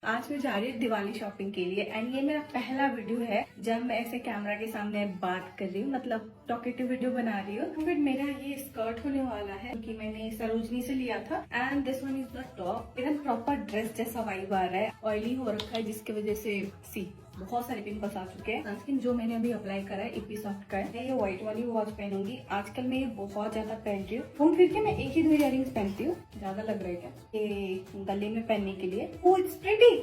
आज मैं जा रही हूँ दिवाली शॉपिंग के लिए एंड ये मेरा पहला वीडियो है जब मैं ऐसे कैमरा के सामने बात कर रही हूँ, मतलब टॉकेटिव वीडियो बना रही हूँ। फिर मेरा ये स्कर्ट होने वाला है कि मैंने सरोजनी से लिया था and this one is the top. एकदम प्रॉपर ड्रेस जैसा वाइब आ रहा है। ऑयली हो रखा है जिसकी वजह से बहुत सारे पिंपल्स आ चुके हैं। सनस्क्रीन जो मैंने अभी अप्लाई करा है इपी सॉफ्ट का है। मैं ये व्हाइट वाली वॉच पहनूंगी। आजकल मैं ये बहुत ज्यादा पहन रही हूँ। घूम फिर के मैं एक ही दो इयररिंग्स पहनती हूँ। ज्यादा लग रहा है क्या ये गले में पहनने के लिए? Oh it's pretty.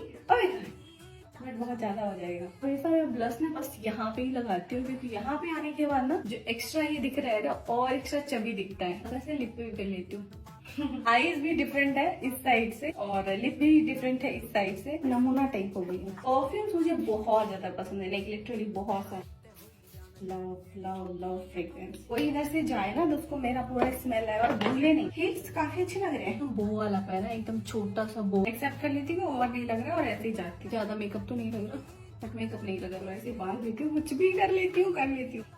बट बहुत ज्यादा हो जाएगा। हमेशा मैं ब्लश ना बस यहाँ पे ही लगाती हूँ क्योंकि यहाँ पे आने के बाद ना जो एक्स्ट्रा ये दिख रहा है ना और एक्स्ट्रा चबी दिखता है। वैसे लिप पे भी कर लेती हूँ। आईज भी डिफरेंट है इस साइड से और लिप भी डिफरेंट है इस साइड से। नमूना टाइप हो गई है। परफ्यूम्स मुझे बहुत ज्यादा पसंद है, लाइक लिटरली बहुत सारे। Love love love fragrance. कोई इधर से जाए ना तो उसको मेरा पूरा स्मेल है और भूले नहीं। हिट्स काफी अच्छे लग रहे हैं। बो वाला पहना एकदम छोटा सा बो एक्सेप्ट कर लेती हूँ और नहीं लग रहा है और ऐसे ही जाती। ज्यादा मेकअप तो नहीं लग रहा, बट मेकअप नहीं लग रहा, ऐसे बाल लेती हूँ, कुछ भी कर लेती हूँ।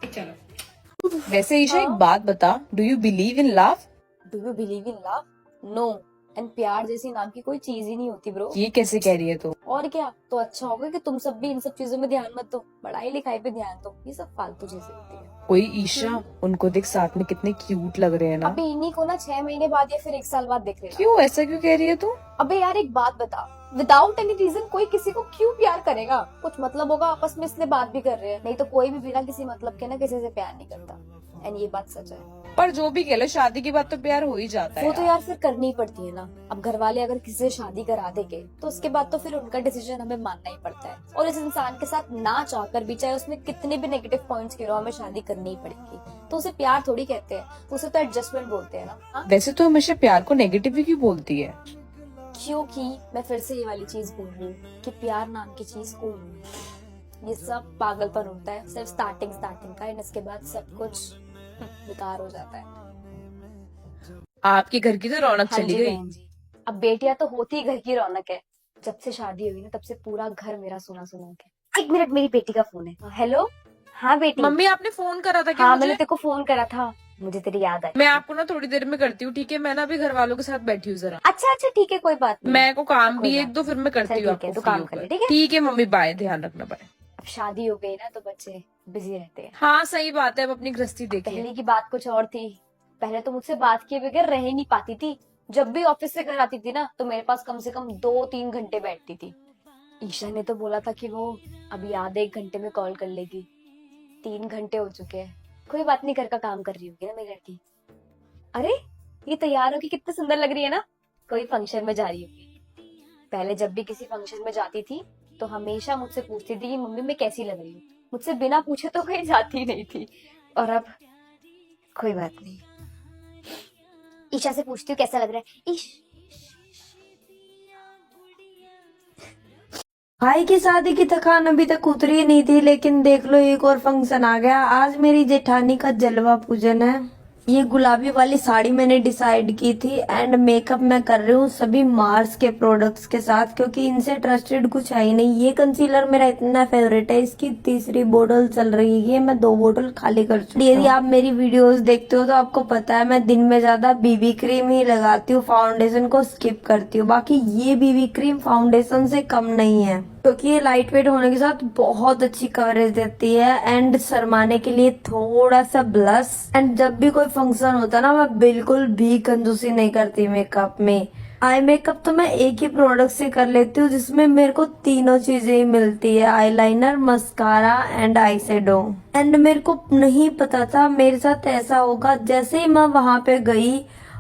चलो वैसे ईशा एक बात बता, do you believe in love? Do you believe in love? No. And प्यार जैसी नाम की कोई चीज ही नहीं होती ब्रो। ये कैसे कह रही है तू? और क्या, तो अच्छा होगा कि तुम सब भी इन सब चीजों में ध्यान मत दो, पढ़ाई लिखाई पे ध्यान दो। ये सब फालतू चीजें होती है। ओए ईशा, उनको देख साथ में कितने क्यूट लग रहे हैं ना। अबे इन्हीं को ना 6 महीने बाद या फिर 1 साल बाद देख रहे हैं। क्यों ऐसा क्यों कह रही है तू? अबे यार एक बात बता, विदाउट एनी रीजन कोई किसी को क्यों प्यार करेगा? कुछ मतलब होगा आपस में इसलिए बात भी कर रहे हैं, नहीं तो कोई भी बिना किसी मतलब के ना किसी से प्यार नहीं करता। एंड ये बात सच है। पर जो भी कह लो, शादी के बाद तो प्यार हो ही जाता है। वो तो यार फिर करनी ही पड़ती है ना। अब घर वाले अगर किसी से शादी करा देंगे तो उसके बाद तो फिर उनका डिसीजन हमें मानना ही पड़ता है। और इस इंसान के साथ ना चाहकर भी, चाहे उसमें कितने भी नेगेटिव पॉइंट्स क्यों हो, हमें शादी करनी ही पड़ेगी। तो उसे प्यार थोड़ी कहते हैं, उसे तो एडजस्टमेंट बोलते हैं ना। हाँ? वैसे तो हमेशा प्यार को नेगेटिव ही क्यों बोलती है? क्योंकि मैं फिर से ये वाली चीज बोल रही हूँ कि प्यार नाम की चीज कोई नहीं है। ये सब पागलपन होता है सिर्फ स्टार्टिंग का, एंड इसके बाद सब कुछ बेकार हो जाता है। आपके घर की तो रौनक हाँ चली जी गई। बहन जी, अब बेटियां तो होती ही घर की रौनक है। जब से शादी हुई ना तब से पूरा घर मेरा सुना सुना है। 1 मिनट, मेरी बेटी का फोन है। हेलो। हाँ बेटी। मम्मी आपने फोन करा था क्या? हाँ मुझे? मैंने तेरे को फोन करा था, मुझे तेरी याद आई। मैं आपको ना थोड़ी देर में करती हूँ, ठीक है? मैं ना अभी घर वालों के साथ बैठी हूँ जरा। अच्छा अच्छा ठीक है, कोई बात नहीं। मैं को काम कोई भी बात एक दो, फिर मैं करती चल हूँ ठीक है, आपको तू फ्री काम कर ले, होकर। ठीक है? ठीक है मम्मी, बाय, ध्यान रखना, बाय। अब शादी हो गई ना तो बच्चे बिजी रहते हैं। हाँ सही बात है, अब अपनी गृहस्थी देखिए। पहले की बात कुछ और थी। पहले तो मुझसे बात किए बगैर रह ही नहीं पाती थी। जब भी ऑफिस से घर आती थी ना तो मेरे पास कम से कम 2-3 घंटे बैठती थी। ईशा ने तो बोला था कि वो अभी आधे 1 घंटे में कॉल कर लेगी। 3 घंटे हो चुके हैं। कोई बात नहीं, घर का काम कर रही होगी ना मेरी लड़की। अरे ये तैयार होके कितनी सुंदर लग रही है ना। कोई फंक्शन में जा रही होगी। पहले जब भी किसी फंक्शन में जाती थी तो हमेशा मुझसे पूछती थी कि मम्मी मैं कैसी लग रही हूँ। मुझसे बिना पूछे तो कहीं जाती नहीं थी। और अब कोई बात नहीं, ईशा से पूछती हूँ कैसा लग रहा है। भाई की शादी की थकान अभी तक उतरी नहीं थी, लेकिन देख लो एक और फंक्शन आ गया। आज मेरी जेठानी का जलवा पूजन है। ये गुलाबी वाली साड़ी मैंने डिसाइड की थी एंड मेकअप मैं कर रही हूँ सभी मार्स के प्रोडक्ट्स के साथ, क्योंकि इनसे ट्रस्टेड कुछ है ही नहीं। ये कंसीलर मेरा इतना फेवरेट है, इसकी तीसरी बोतल चल रही है, मैं 2 बोतल खाली कर चुकी हूँ। यदि आप मेरी वीडियोस देखते हो तो आपको पता है मैं दिन में ज्यादा बीबी क्रीम ही लगाती हूँ, फाउंडेशन को स्किप करती हूँ। बाकी ये बीबी क्रीम फाउंडेशन से कम नहीं है, क्योंकि ये लाइट वेट होने के साथ बहुत अच्छी कवरेज देती है। एंड शर्माने के लिए थोड़ा सा ब्लश। एंड जब भी कोई फंक्शन होता है ना, मैं बिल्कुल भी कंजूसी नहीं करती मेकअप में। आई मेकअप तो मैं एक ही प्रोडक्ट से कर लेती हूँ जिसमें मेरे को तीनों चीजें ही मिलती है, eyeliner, mascara and eye shadow. And मेरे को नहीं पता था मेरे साथ ऐसा होगा। जैसे ही मैं वहां पे गई,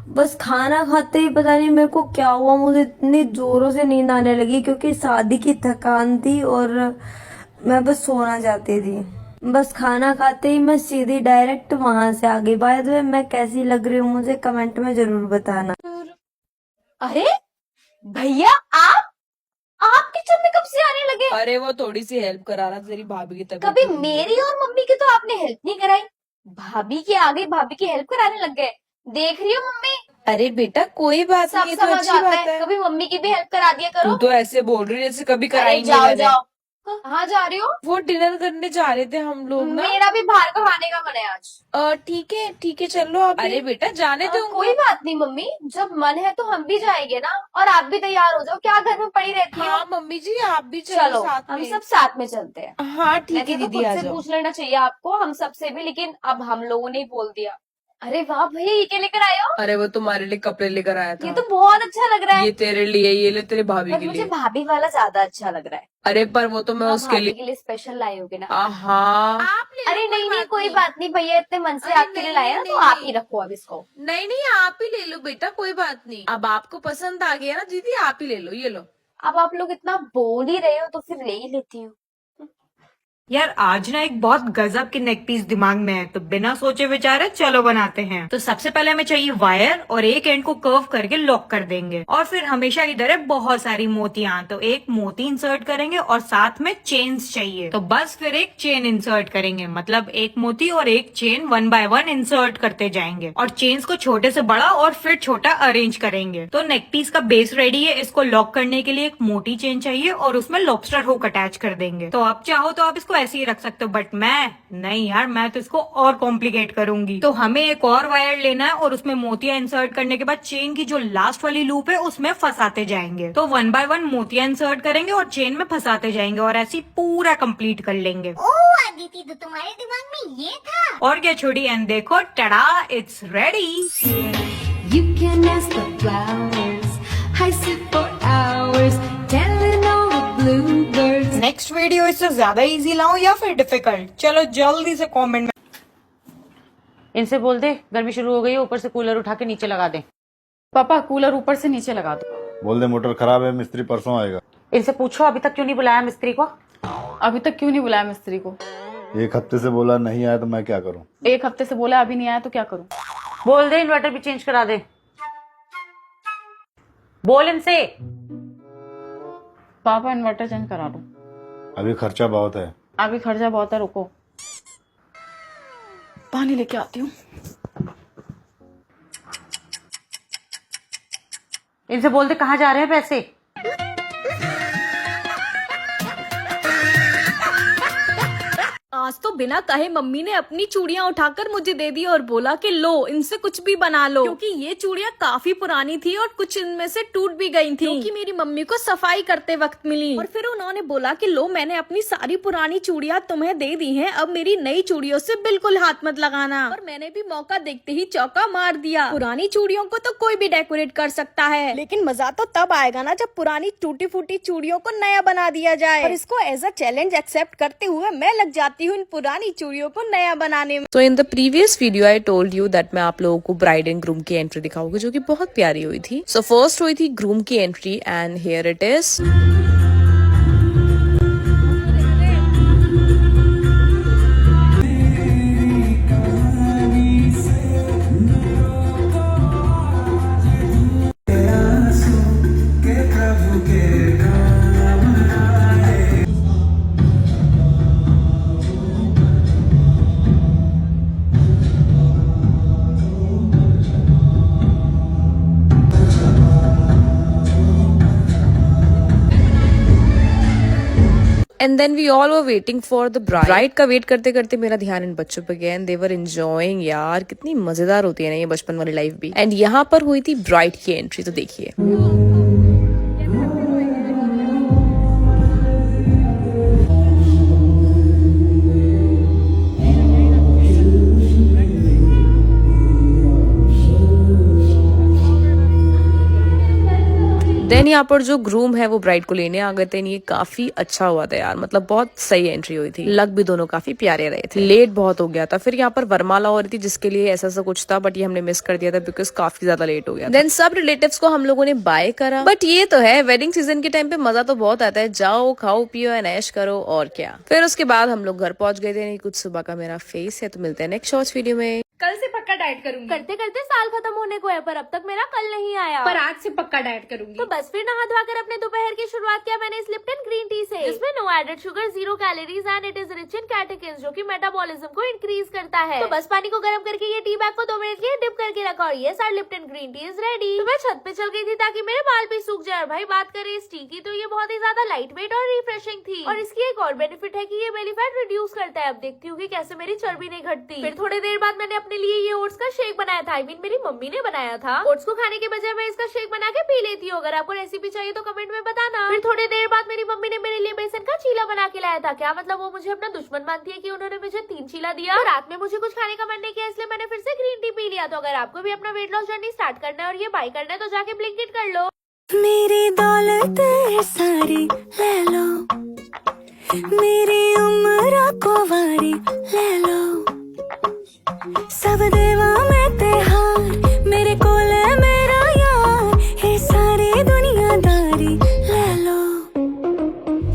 बस खाना खाते ही पता नहीं मेरे को क्या हुआ, मुझे इतनी जोरों से नींद आने लगी क्योंकि शादी की थकान थी और मैं बस सोना चाहती थी। बस खाना खाते ही मैं सीधी डायरेक्ट वहां से आ गई। बाय द वे मैं कैसी लग रही हूँ मुझे कमेंट में जरूर बताना। अरे भैया आप किचन में कब से आने लगे? अरे वो थोड़ी सी हेल्प करा रहा था तेरी भाभी की तबीयत कभी ठीक नहीं है। मेरी और मम्मी की तो आपने हेल्प नहीं कराई। भाभी की आ गई, भाभी की हेल्प कराने लग गए। देख रही हो मम्मी, अरे बेटा कोई बात सब नहीं, ये तो समझ अच्छी आता बात है। है। कभी मम्मी की भी हेल्प करा दिया तू करो। तो ऐसे बोल रही है जैसे कभी अरे कराई नहीं जाओ मैंने। जाओ, कहाँ जा रही हो? वो डिनर करने जा रहे थे हम लोग ना। मेरा भी बाहर का खाने का मन है आज। ठीक है चलो आप। अरे बेटा जाने दो। कोई बात नहीं मम्मी, जब मन है तो हम भी जाएंगे ना। और आप भी तैयार हो जाओ, क्या घर में पड़ी रहती हो? हाँ मम्मी जी आप भी चलो साथ हम में। सब साथ में चलते हैं। हाँ ठीक वैसे है तो दीदी खुद आ से जाओ। पूछ लेना चाहिए आपको, हम सबसे भी, लेकिन अब हम लोगों ने ही बोल दिया। अरे वाह भैया, ये क्या लेकर आए हो? अरे वो तुम्हारे लिए कपड़े लेकर आया था। ये तो बहुत अच्छा लग रहा है। ये तेरे लिए, ये ले तेरे भाभी पर के मुझे लिए। भाभी वाला ज्यादा अच्छा लग रहा है। अरे पर वो तो मैं हाँ, उसके भाभी लिए। के लिए स्पेशल लाई होगी ना। हाँ आप ले लो, अरे नहीं नहीं, कोई नहीं। बात नहीं भैया, इतने मन से अरे आपके लिए नहीं, लाया ना, नहीं, तो नहीं, आप ही नहीं। रखो अब इसको। नहीं आप ही ले लो बेटा, कोई बात नहीं। अब आपको पसंद आ गया ना दीदी, आप ही ले लो, ये लो। अब आप लोग इतना बोल ही रहे हो तो फिर ले ही लेती हूँ। यार आज ना एक बहुत गजब की नेक पीस दिमाग में है, तो बिना सोचे विचारे चलो बनाते हैं। तो सबसे पहले हमें चाहिए वायर और एक एंड को कर्व करके लॉक कर देंगे। और फिर हमेशा की तरह बहुत सारी मोतियां, तो एक मोती इंसर्ट करेंगे और साथ में चेन्स चाहिए, तो बस फिर एक चेन इंसर्ट करेंगे। मतलब एक मोती और एक चेन 1 बाय 1 इंसर्ट करते जाएंगे और चेन्स को छोटे से बड़ा और फिर छोटा अरेंज करेंगे। तो नेक पीस का बेस रेडी है। इसको लॉक करने के लिए एक मोटी चेन चाहिए और उसमें लॉबस्टर हुक अटैच कर देंगे। तो आप चाहो तो आप इसको ऐसे ही रख सकते हो, बट मैं नहीं यार, मैं तो इसको और कॉम्प्लिकेट करूंगी। तो हमें एक और वायर लेना है और उसमें मोतियां इंसर्ट करने के बाद चेन की जो लास्ट वाली लूप है उसमें फंसाते जाएंगे। तो 1 बाय 1 मोतियां इंसर्ट करेंगे और चेन में फंसाते जाएंगे और ऐसे ही पूरा कंप्लीट कर लेंगे। ओह अदिति, तो तुम्हारे दिमाग में ये था। और क्या छोड़ी, एंड देखो tada, it's ready. You can ask the flowers, I sit for hours, telling all the bluebirds. Next video इससे ज्यादा इजी लाऊं या फिर डिफिकल्ट? चलो जल्दी से कमेंट में। इनसे बोल दे गर्मी शुरू हो गई है, ऊपर से कूलर उठा के नीचे लगा दे। पापा कूलर ऊपर से नीचे लगा दो। बोल दे मोटर खराब है, मिस्त्री परसों आएगा। इनसे पूछो अभी तक क्यों नहीं बुलाया मिस्त्री को। अभी तक क्यों नहीं बुलाया मिस्त्री को? एक हफ्ते से बोला नहीं आया तो मैं क्या करूं? एक हफ्ते से बोला, अभी नहीं आया तो क्या करूं? बोल दे इन्वर्टर भी चेंज करा दे। बोल इनसे। पापा इन्वर्टर चेंज करा लो। अभी खर्चा बहुत है। अभी खर्चा बहुत है, रुको पानी लेके आती हूँ। इनसे बोल दे कहाँ जा रहे हैं पैसे। आज तो बिना कहे मम्मी ने अपनी चूड़ियां उठाकर मुझे दे दी और बोला कि लो इनसे कुछ भी बना लो, क्योंकि ये चूड़ियां काफी पुरानी थी और कुछ इनमें से टूट भी गई थी, क्योंकि मेरी मम्मी को सफाई करते वक्त मिली। और फिर उन्होंने बोला कि लो मैंने अपनी सारी पुरानी चूड़ियां तुम्हें दे दी हैं, अब मेरी नई चूड़ियों से बिल्कुल हाथ मत लगाना। और मैंने भी मौका देखते ही चौका मार दिया। पुरानी चूड़ियों को तो कोई भी डेकोरेट कर सकता है, लेकिन मजा तो तब आएगा ना जब पुरानी टूटी फूटी चूड़ियों को नया बना दिया जाए। और इसको एज अ चैलेंज एक्सेप्ट करते हुए मैं लग जाती हूँ इन पुरानी चूड़ियों को नया बनाने में। So in the previous video I told you that मैं आप लोगों को bride and groom की एंट्री दिखाऊंगी जो कि बहुत प्यारी हुई थी। So first हुई थी groom की entry and here it is। And then we all were waiting for the bride का वेट करते करते मेरा ध्यान इन बच्चों पे गया एंड दे वर एंजॉयिंग। यार कितनी मजेदार होती है ना ये बचपन वाली लाइफ भी। एंड यहाँ पर हुई थी ब्राइड की एंट्री, तो देखिए। देन यहाँ पर जो ग्रूम है वो ब्राइड को लेने आ गए थे। ये काफी अच्छा हुआ था यार, मतलब बहुत सही एंट्री हुई थी। लग भी दोनों काफी प्यारे रहे थे। लेट बहुत हो गया था। फिर यहाँ पर वरमाला हो रही थी जिसके लिए ऐसा सा कुछ था, बट ये हमने मिस कर दिया था बिकॉज काफी ज्यादा लेट हो गया। देन सब रिलेटिव्स को हम लोगों ने बाय करा। बट ये तो है वेडिंग सीजन के टाइम पे मजा तो बहुत आता है, जाओ खाओ पियो एंड ऐश करो और क्या। फिर उसके बाद हम लोग घर पहुंच गए थे। नहीं कुछ सुबह का मेरा फेस है, तो मिलते हैं नेक्स्ट शॉर्ट्स वीडियो में। कल से पक्का डाइट करूंगी। करते करते साल खत्म होने को है, पर अब तक मेरा कल नहीं आया। पर आज से पक्का डाइट करूंगी। तो बस फिर नहा धोकर अपने दोपहर की शुरुआत किया मैंने इस लिप्टन ग्रीन ग्रीन टी से, जिसमें no added sugar, 0 calories and it is rich in catechins, जो कि मेटाबॉलिज्म को इंक्रीज करता है। तो बस पानी को गर्म करके ये टी बैग को 2 मिनट के लिए डिप करके रखा और ये सारा Lipton green tea is ready. तो मैं छत पे चल गई थी ताकि मेरे बाल भी सूख जाए। भाई बात करें इस टी की तो ये बहुत ही ज्यादा लाइट वेट और रिफ्रेशिंग थी, और इसकी एक और बेनिफिट है कि ये बेली फैट रिड्यूस करता है। अब देखती हूँ कि कैसे मेरी चर्बी नहीं घटती। फिर थोड़ी देर बाद मैंने अपने लिए ये ओट्स का शेक बनाया था। मेरी मम्मी ने बनाया था। ओट्स को खाने के बजाय मैं इसका शेक बना के पी लेती हूँ। अगर आपको रेसिपी चाहिए तो कमेंट में बताना। फिर थोड़ी देर बाद मेरी मम्मी ने मेरे लिए बेसन का चीला बना के लाया था। क्या मतलब वो मुझे अपना दुश्मन मानती है कि उन्होंने मुझे 3 चीला दिया। तो रात में मुझे कुछ खाने का मन नहीं किया, इसलिए मैंने फिर से ग्रीन टी पी लिया। तो अगर आपको भी अपना वेट लॉस जर्नी स्टार्ट करना है और ये बाय करना है तो जाके ब्लिंकिट कर लो। मेरी दौलत है सारी ले लो, मेरी उम्र को वारी ले लो, सब देवा मैं तेहार, मेरे कोल है मेरा यार, ये सारी दुनियादारी ले लो।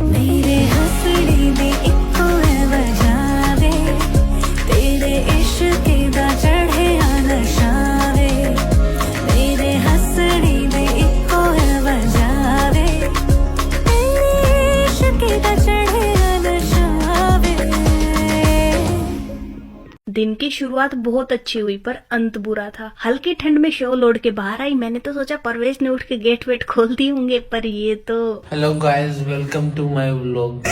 मेरे हंसड़ी दी इको है वजावे, तेरे इश्क दा चढ़े नशावे, मेरे हंसड़ी दी इको है वजावे, तेरे इश्क दा चढ़े नशावे। दिन की शुरुआत बहुत अच्छी हुई पर अंत बुरा था। हल्की ठंड में शो लोड के बाहर आई। मैंने तो सोचा परवेश ने उठ के गेट वेट खोल दिए होंगे, पर ये तो hello guys, welcome to my vlog.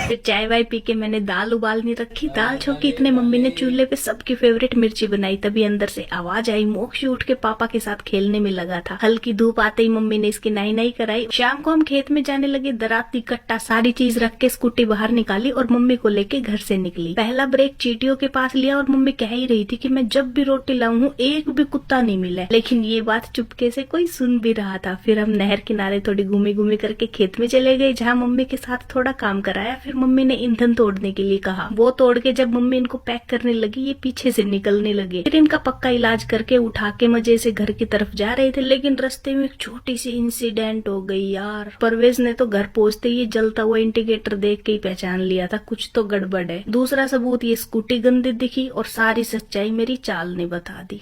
फिर चाय वाय पी के मैंने दाल उबालनी रखी। दाल छोकी इतने मम्मी ने चूल्हे पे सबकी फेवरेट मिर्ची बनाई। तभी अंदर से आवाज आई। मोक्ष उठ के पापा के साथ खेलने में लगा था। हल्की धूप आते ही मम्मी ने इसकी नाई नाई कराई। शाम को हम खेत में जाने लगे। दराती कट्टा सारी चीज रख के स्कूटी बाहर निकाली और मम्मी को लेके घर से निकली। पहला ब्रेक चींटियों के पास लिया और मम्मी कह ही रही थी कि मैं जब भी रोटी लाऊं हूँ एक भी कुत्ता नहीं मिला। लेकिन ये बात चुपके से कोई सुन भी रहा था। फिर हम नहर किनारे थोड़ी घूमी घूमी करके खेत में चले गए, जहाँ मम्मी के साथ थोड़ा काम कराया। फिर मम्मी ने ईंधन तोड़ने के लिए कहा। वो तोड़ के जब मम्मी इनको पैक करने लगी, ये पीछे से निकलने लगे। फिर इनका पक्का इलाज करके उठा के मजे से घर की तरफ जा रहे थे, लेकिन रास्ते में एक छोटी सी इंसिडेंट हो गई यार। परवेज ने तो घर पहुंचते ही जलता हुआ इंडिकेटर देख के ही पहचान लिया था कुछ तो गड़बड़ है। दूसरा सबूत, ये स्कूटी गंदी दिखी और सारी सच्चाई मेरी चाल ने बता दी।